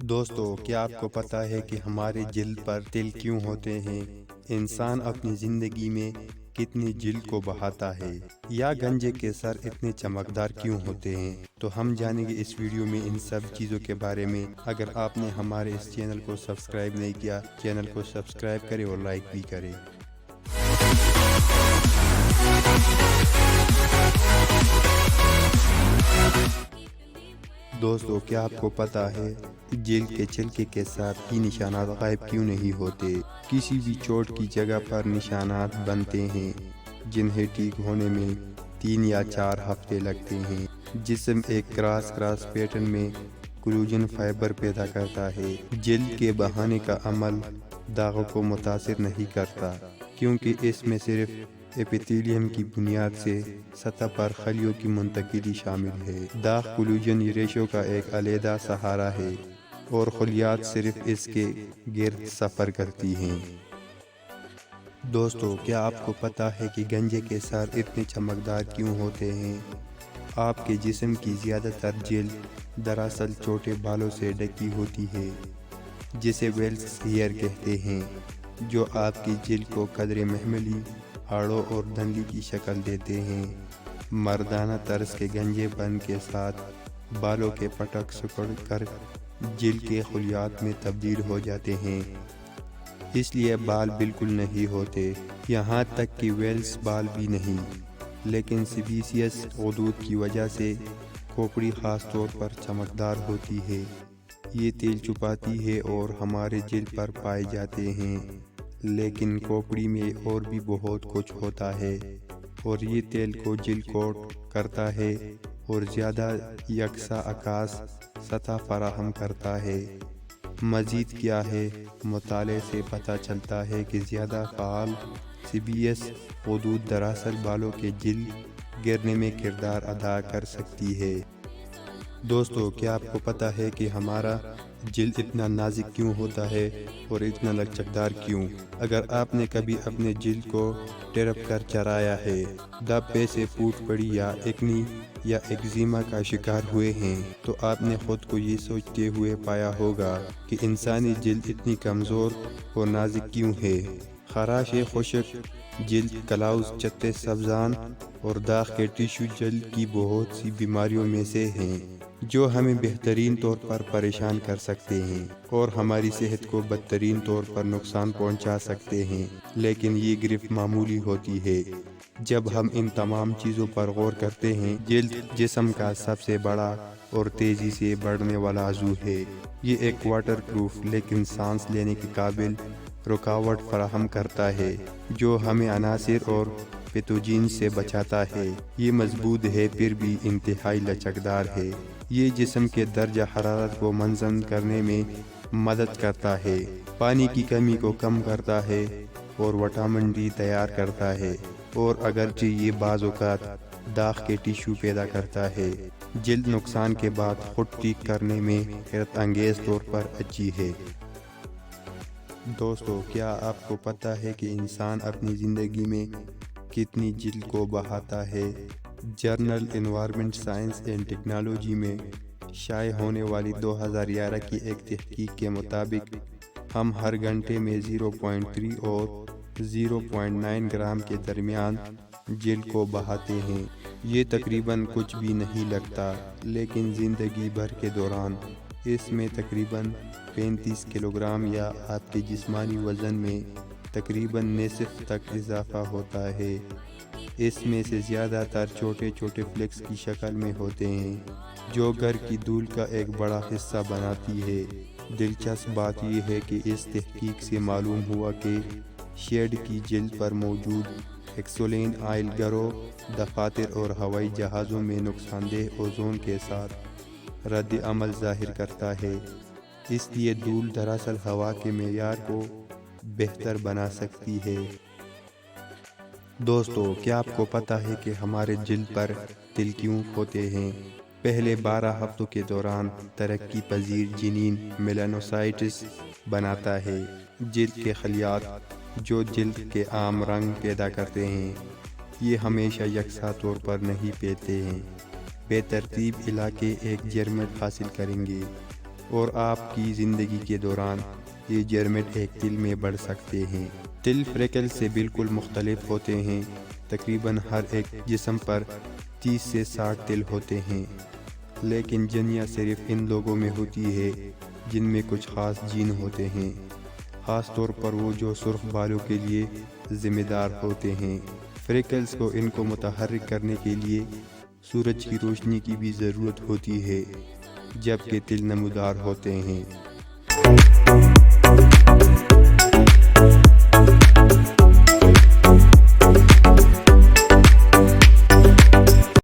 دوستو، کیا آپ کو پتہ ہے کہ ہمارے جلد پر تل کیوں ہوتے ہیں؟ انسان اپنی زندگی میں کتنی جلد کو بہاتا ہے؟ یا گنجے کے سر اتنے چمکدار کیوں ہوتے ہیں؟ تو ہم جانیں گے اس ویڈیو میں ان سب چیزوں کے بارے میں۔ اگر آپ نے ہمارے اس چینل کو سبسکرائب نہیں کیا، چینل کو سبسکرائب کریں اور لائک بھی کریں۔ دوستو، کیا آپ کو پتہ ہے جلد کے چھلکے کے ساتھ ہی نشانات غائب کیوں نہیں ہوتے؟ کسی بھی چوٹ کی جگہ پر نشانات بنتے ہیں جنہیں ٹھیک ہونے میں 3 یا 4 ہفتے لگتے ہیں۔ جسم ایک کراس پیٹرن میں کولیجن فائبر پیدا کرتا ہے۔ جلد کے بہانے کا عمل داغوں کو متاثر نہیں کرتا، کیونکہ اس میں صرف ایپیتھیلیم کی بنیاد سے سطح پر خلیوں کی منتقلی شامل ہے۔ داغ کولیجن ریشوں کا ایک علیحدہ سہارا ہے اور خلیات صرف اس کے گرد سفر کرتی ہیں۔ دوستو، کیا آپ کو پتہ ہے کہ گنجے کے سر اتنے چمکدار کیوں ہوتے ہیں؟ آپ کے جسم کی زیادہ تر جلد دراصل چھوٹے بالوں سے ڈھکی ہوتی ہے، جسے ویلس ہیئر کہتے ہیں، جو آپ کی جلد کو قدرے محملی، آڑوں اور دھندلی کی شکل دیتے ہیں۔ مردانہ طرز کے گنجے پن کے ساتھ بالوں کے پٹک سکڑ کر جلد کے خلیات میں تبدیل ہو جاتے ہیں، اس لیے بال بالکل نہیں ہوتے، یہاں تک کہ ویلس بال بھی نہیں۔ لیکن سیبیسیس غدود کی وجہ سے کھوپڑی خاص طور پر چمکدار ہوتی ہے۔ یہ تیل چھپاتی ہے اور ہمارے جلد پر پائے جاتے ہیں، لیکن کھوپڑی میں اور بھی بہت کچھ ہوتا ہے اور یہ تیل کو جلد کوٹ کرتا ہے اور زیادہ یکساں عکاس سطح فراہم کرتا ہے۔ مزید کیا ہے، مطالعے سے پتہ چلتا ہے کہ زیادہ فعال سیبیس غدود دراصل بالوں کے جلد گرنے میں کردار ادا کر سکتی ہے۔ دوستو، کیا آپ کو پتہ ہے کہ ہمارا جلد اتنا نازک کیوں ہوتا ہے اور اتنا لچکدار کیوں؟ اگر آپ نے کبھی اپنے جلد کو ٹرپ کر چرایا ہے، دھبے سے پھوٹ پڑی یا ایکنی یا ایگزیما کا شکار ہوئے ہیں، تو آپ نے خود کو یہ سوچتے ہوئے پایا ہوگا کہ انسانی جلد اتنی کمزور اور نازک کیوں ہے۔ خراش خشک جلد، کلاؤز، چتے سبزان اور داغ کے ٹیشو جلد کی بہت سی بیماریوں میں سے ہیں جو ہمیں بہترین طور پر پریشان کر سکتے ہیں اور ہماری صحت کو بدترین طور پر نقصان پہنچا سکتے ہیں، لیکن یہ گرفت معمولی ہوتی ہے جب ہم ان تمام چیزوں پر غور کرتے ہیں۔ جلد جسم کا سب سے بڑا اور تیزی سے بڑھنے والا عضو ہے۔ یہ ایک واٹر پروف لیکن سانس لینے کے قابل رکاوٹ فراہم کرتا ہے جو ہمیں عناصر اور پیتھوجین سے بچاتا ہے۔ یہ مضبوط ہے پھر بھی انتہائی لچکدار ہے۔ یہ جسم کے درجہ حرارت کو منظم کرنے میں مدد کرتا ہے، پانی کی کمی کو کم کرتا ہے اور وٹامن ڈی تیار کرتا ہے، اور اگرچہ یہ بعض اوقات داغ کے ٹیشو پیدا کرتا ہے، جلد نقصان کے بعد خود ٹھیک کرنے میں حیرت انگیز طور پر اچھی ہے۔ دوستو، کیا آپ کو پتہ ہے کہ انسان اپنی زندگی میں کتنی جلد کو بہاتا ہے؟ Journal environment science and technology میں شائع ہونے والی 2011 کی ایک تحقیق کے مطابق ہم ہر گھنٹے میں 0.3 اور 0.9 گرام کے درمیان جلد کو بہاتے ہیں۔ یہ تقریباً کچھ بھی نہیں لگتا، لیکن زندگی بھر کے دوران اس میں تقریباً 35 کلوگرام یا آپ کے جسمانی وزن میں تقریباً نصف تک اضافہ ہوتا ہے۔ اس میں سے زیادہ تر چھوٹے چھوٹے فلیکس کی شکل میں ہوتے ہیں جو گھر کی دھول کا ایک بڑا حصہ بناتی ہے۔ دلچسپ بات یہ ہے کہ اس تحقیق سے معلوم ہوا کہ شیڈ کی جلد پر موجود ایکسولین آئل گھروں، دفاتر اور ہوائی جہازوں میں نقصان دہ اوزون کے ساتھ رد عمل ظاہر کرتا ہے، اس لیے دھول دراصل ہوا کے معیار کو بہتر بنا سکتی ہے۔ دوستو، کیا آپ کو پتہ ہے کہ ہمارے جلد پر تل کیوں ہوتے ہیں؟ پہلے 12 ہفتوں کے دوران ترقی پذیر جنین میلانوسائٹس بناتا ہے، جلد کے خلیات جو جلد کے عام رنگ پیدا کرتے ہیں۔ یہ ہمیشہ یکساں طور پر نہیں پھیلتے ہیں، بے ترتیب علاقے ایک جرمٹ حاصل کریں گے۔ اور آپ کی زندگی کے دوران یہ جرمٹ ایک تل میں بڑھ سکتے ہیں۔ تل فریکل سے بالکل مختلف ہوتے ہیں۔ تقریباً ہر ایک جسم پر 30 سے 60 تل ہوتے ہیں، لیکن جنیاں صرف ان لوگوں میں ہوتی ہے جن میں کچھ خاص جین ہوتے ہیں، خاص طور پر وہ جو سرخ بالوں کے لیے ذمہ دار ہوتے ہیں۔ فریکلز کو ان کو متحرک کرنے کے لیے سورج کی روشنی کی بھی ضرورت ہوتی ہے، جبکہ تل نمودار ہوتے ہیں۔